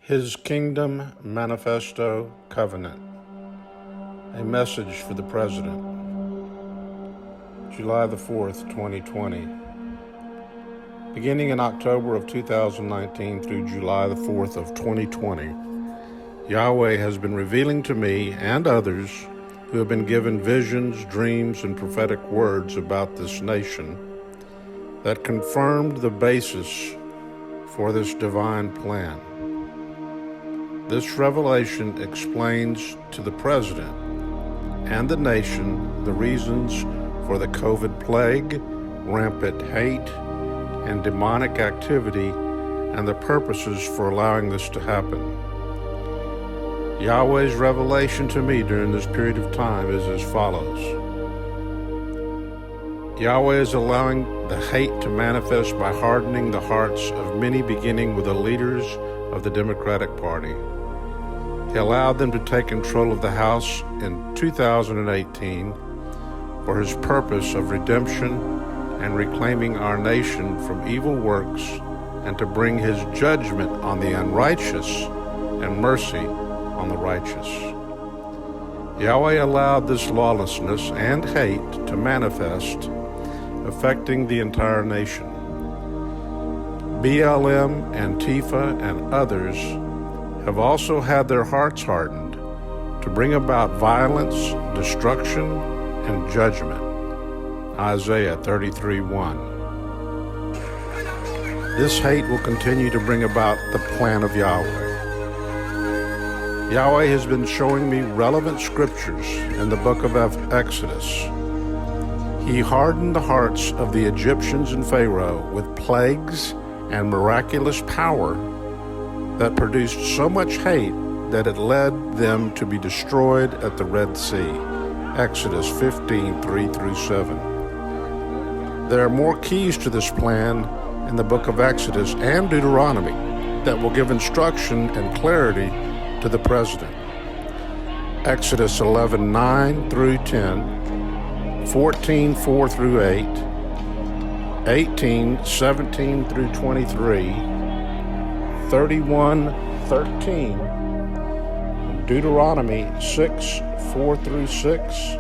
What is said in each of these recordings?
His Kingdom Manifesto Covenant. A message for the President. July the 4th, 2020. Beginning in October of 2019 through July the 4th of 2020, Yahweh has been revealing to me and others who have been given visions, dreams, and prophetic words about this nation that confirmed the basis for this divine plan. This revelation explains to the President and the nation the reasons for the COVID plague, rampant hate, and demonic activity, and the purposes for allowing this to happen. Yahweh's revelation to me during this period of time is as follows. Yahweh is allowing the hate to manifest by hardening the hearts of many, beginning with the leaders of the Democratic Party. He allowed them to take control of the House in 2018 for his purpose of redemption and reclaiming our nation from evil works, and to bring his judgment on the unrighteous and mercy on the righteous. Yahweh allowed this lawlessness and hate to manifest, affecting the entire nation. BLM, Antifa, and others have also had their hearts hardened to bring about violence, destruction, and judgment. Isaiah 33:1. This hate will continue to bring about the plan of Yahweh. Yahweh has been showing me relevant scriptures in the book of Exodus. He hardened the hearts of the Egyptians and Pharaoh with plagues and miraculous power that produced so much hate that it led them to be destroyed at the Red Sea. Exodus 15:3-7. There are more keys to this plan in the book of Exodus and Deuteronomy that will give instruction and clarity to the President. Exodus 11:9-10, 14:4-8, 18:17-23, 31:13, Deuteronomy 6:4-6,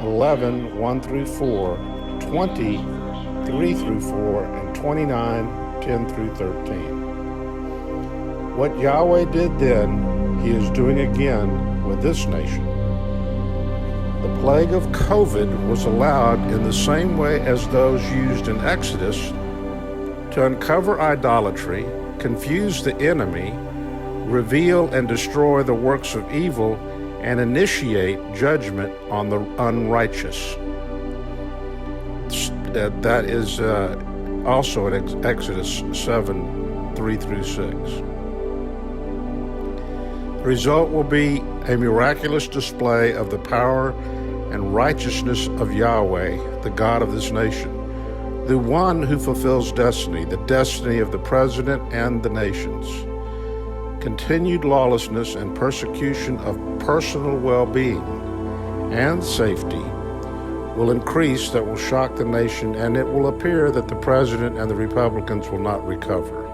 11:1-4, 20:3-4, and 29:10-13. What Yahweh did then, he is doing again with this nation. The plague of COVID was allowed in the same way as those used in Exodus to uncover idolatry, confuse the enemy, reveal and destroy the works of evil, and initiate judgment on the unrighteous. That is also in Exodus 7:3-6. The result will be a miraculous display of the power and righteousness of Yahweh, the God of this nation, the one who fulfills destiny, the destiny of the President and the nations. Continued lawlessness and persecution of personal well-being and safety will increase, that will shock the nation, and it will appear that the President and the Republicans will not recover.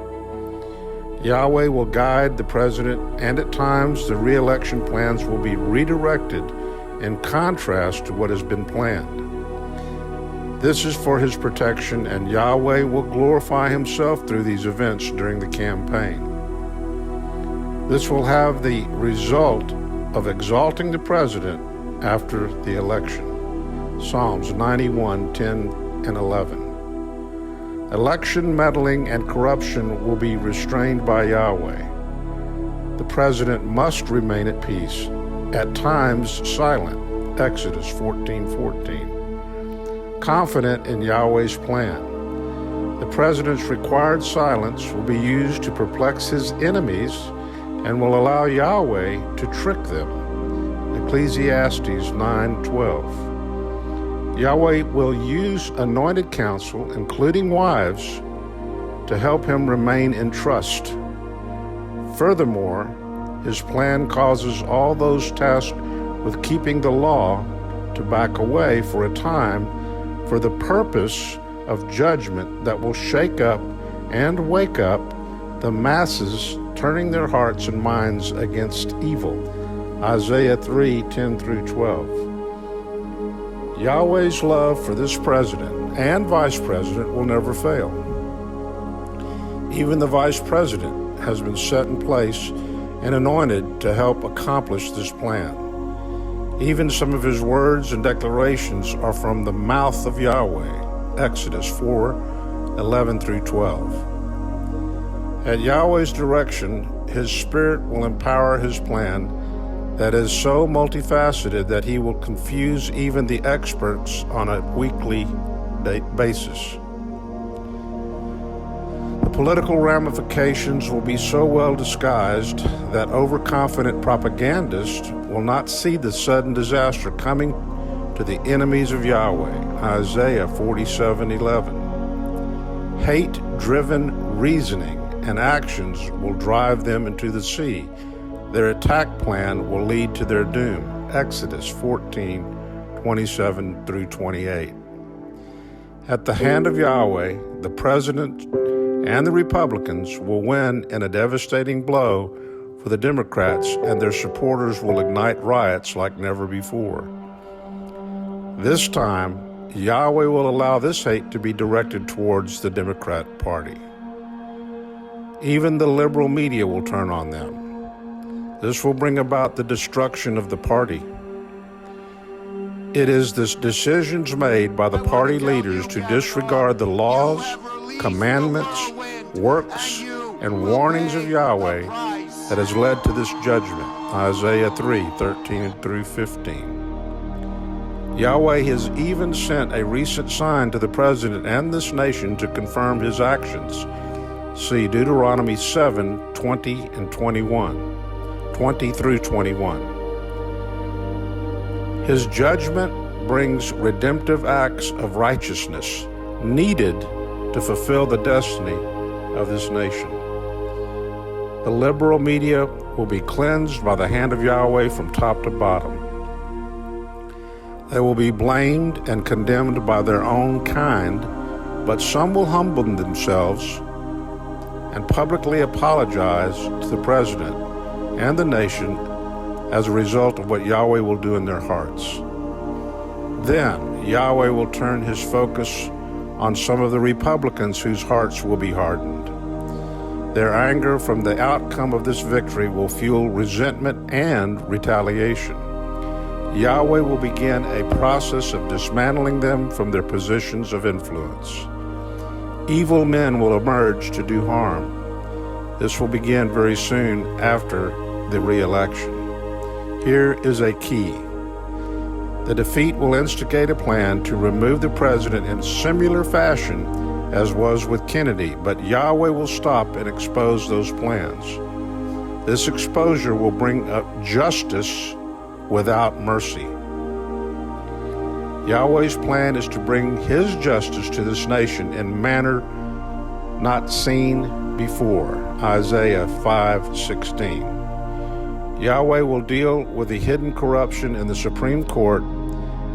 Yahweh will guide the President, and at times the re-election plans will be redirected in contrast to what has been planned. This is for his protection, and Yahweh will glorify himself through these events during the campaign. This will have the result of exalting the President after the election. Psalms 91:10-11. Election meddling and corruption will be restrained by Yahweh. The President must remain at peace, at times silent. Exodus 14:14. Confident in Yahweh's plan. The President's required silence will be used to perplex his enemies and will allow Yahweh to trick them. Ecclesiastes 9:12. Yahweh will use anointed counsel, including wives, to help him remain in trust. Furthermore, his plan causes all those tasked with keeping the law to back away for a time for the purpose of judgment that will shake up and wake up the masses turning their hearts and minds against evil. Isaiah 3:10 through 12. Yahweh's love for this president and vice president will never fail. Even the vice president has been set in place and anointed to help accomplish this plan. Even some of his words and declarations are from the mouth of Yahweh, Exodus 4:11 through 12. At Yahweh's direction, his Spirit will empower his plan that is so multifaceted that he will confuse even the experts on a weekly basis. The political ramifications will be so well disguised that overconfident propagandists will not see the sudden disaster coming to the enemies of Yahweh, Isaiah 47:11. Hate-driven reasoning and actions will drive them into the sea. Their attack plan will lead to their doom, Exodus 14:27 through 28. At the hand of Yahweh, the president and the Republicans will win in a devastating blow for the Democrats, and their supporters will ignite riots like never before. This time, Yahweh will allow this hate to be directed towards the Democrat Party. Even the liberal media will turn on them. This will bring about the destruction of the party. It is the decisions made by the party leaders to disregard the laws, commandments, works, and warnings of Yahweh that has led to this judgment, Isaiah 3:13 through 15. Yahweh has even sent a recent sign to the president and this nation to confirm his actions. See Deuteronomy 7:20 and 20 through 21. His judgment brings redemptive acts of righteousness needed to fulfill the destiny of this nation. The liberal media will be cleansed by the hand of Yahweh from top to bottom. They will be blamed and condemned by their own kind, but some will humble themselves and publicly apologize to the president and the nation as a result of what Yahweh will do in their hearts. Then Yahweh will turn his focus on some of the Republicans whose hearts will be hardened. Their anger from the outcome of this victory will fuel resentment and retaliation. Yahweh will begin a process of dismantling them from their positions of influence. Evil men will emerge to do harm. This will begin very soon after the re-election. Here is a key. The defeat will instigate a plan to remove the president in similar fashion as was with Kennedy, but Yahweh will stop and expose those plans. This exposure will bring up justice without mercy. Yahweh's plan is to bring his justice to this nation in manner not seen before, Isaiah 5:16. Yahweh will deal with the hidden corruption in the Supreme Court,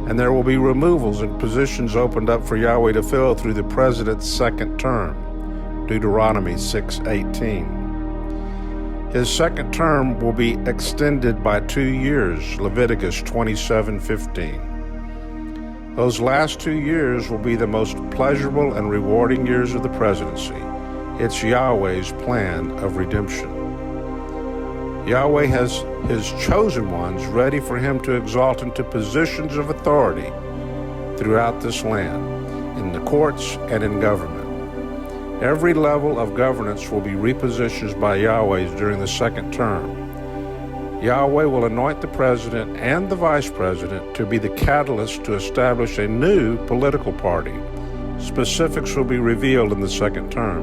and there will be removals and positions opened up for Yahweh to fill through the president's second term, Deuteronomy 6:18. His second term will be extended by 2 years, Leviticus 27:15. Those last 2 years will be the most pleasurable and rewarding years of the presidency. It's Yahweh's plan of redemption. Yahweh has his chosen ones ready for him to exalt into positions of authority throughout this land, in the courts and in government. Every level of governance will be repositioned by Yahweh during the second term. Yahweh will anoint the president and the vice president to be the catalyst to establish a new political party. Specifics will be revealed in the second term.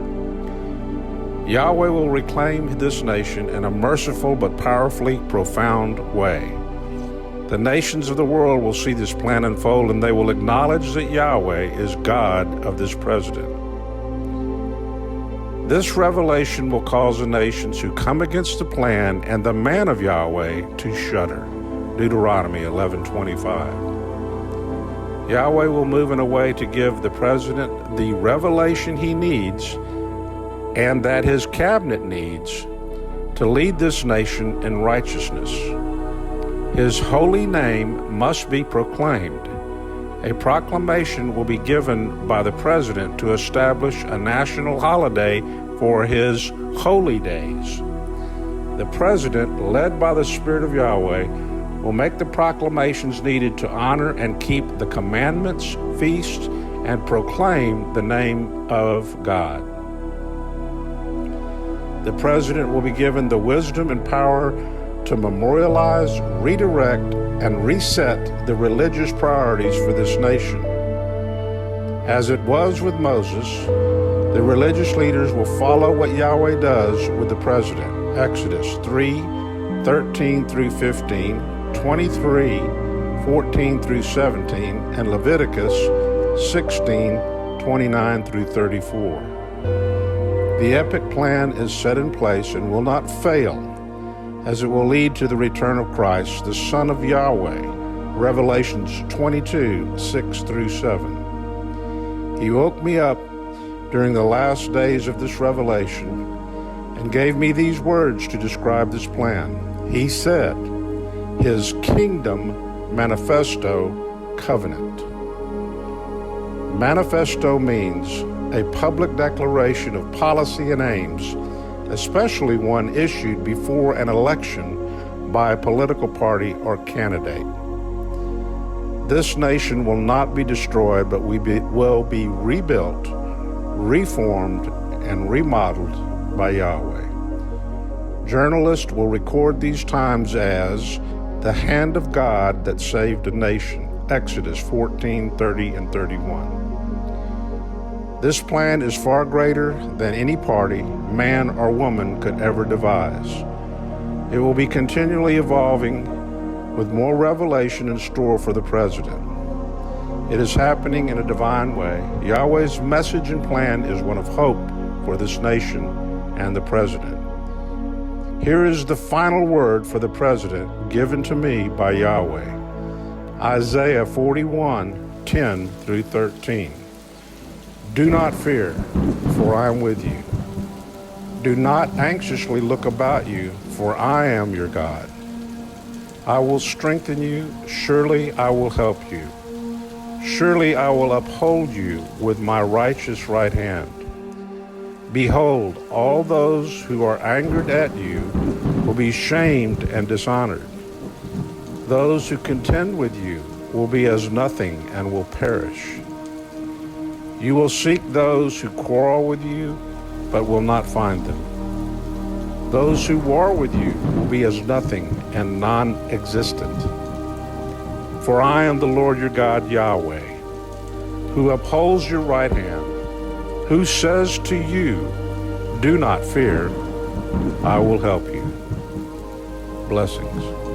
Yahweh will reclaim this nation in a merciful but powerfully profound way. The nations of the world will see this plan unfold, and they will acknowledge that Yahweh is God of this president. This revelation will cause the nations who come against the plan and the man of Yahweh to shudder. Deuteronomy 11:25. Yahweh will move in a way to give the president the revelation he needs and that his cabinet needs to lead this nation in righteousness. His holy name must be proclaimed. A proclamation will be given by the President to establish a national holiday for his holy days. The President, led by the Spirit of Yahweh, will make the proclamations needed to honor and keep the commandments, feasts, and proclaim the name of God. The President will be given the wisdom and power to memorialize, redirect, and reset the religious priorities for this nation. As it was with Moses, the religious leaders will follow what Yahweh does with the President. Exodus 3:13 through 15, 23, 14 through 17, and Leviticus 16, 29 through 34. The epic plan is set in place and will not fail, as it will lead to the return of Christ, the Son of Yahweh, Revelations 22, 6 through 7. He woke me up during the last days of this revelation and gave me these words to describe this plan. He said, His Kingdom Manifesto Covenant. Manifesto means a public declaration of policy and aims, especially one issued before an election by a political party or candidate. This nation will not be destroyed, but will be rebuilt, reformed, and remodeled by Yahweh. Journalists will record these times as the hand of God that saved a nation, Exodus 14, 30, and 31. This plan is far greater than any party, man or woman could ever devise. It will be continually evolving with more revelation in store for the President. It is happening in a divine way. Yahweh's message and plan is one of hope for this nation and the President. Here is the final word for the President given to me by Yahweh. Isaiah 41:10 through 13. Do not fear, for I am with you. Do not anxiously look about you, for I am your God. I will strengthen you, surely I will help you. Surely I will uphold you with my righteous right hand. Behold, all those who are angered at you will be shamed and dishonored. Those who contend with you will be as nothing and will perish. You will seek those who quarrel with you, but will not find them. Those who war with you will be as nothing and non-existent. For I am the Lord your God, Yahweh, who upholds your right hand, who says to you, do not fear, I will help you. Blessings.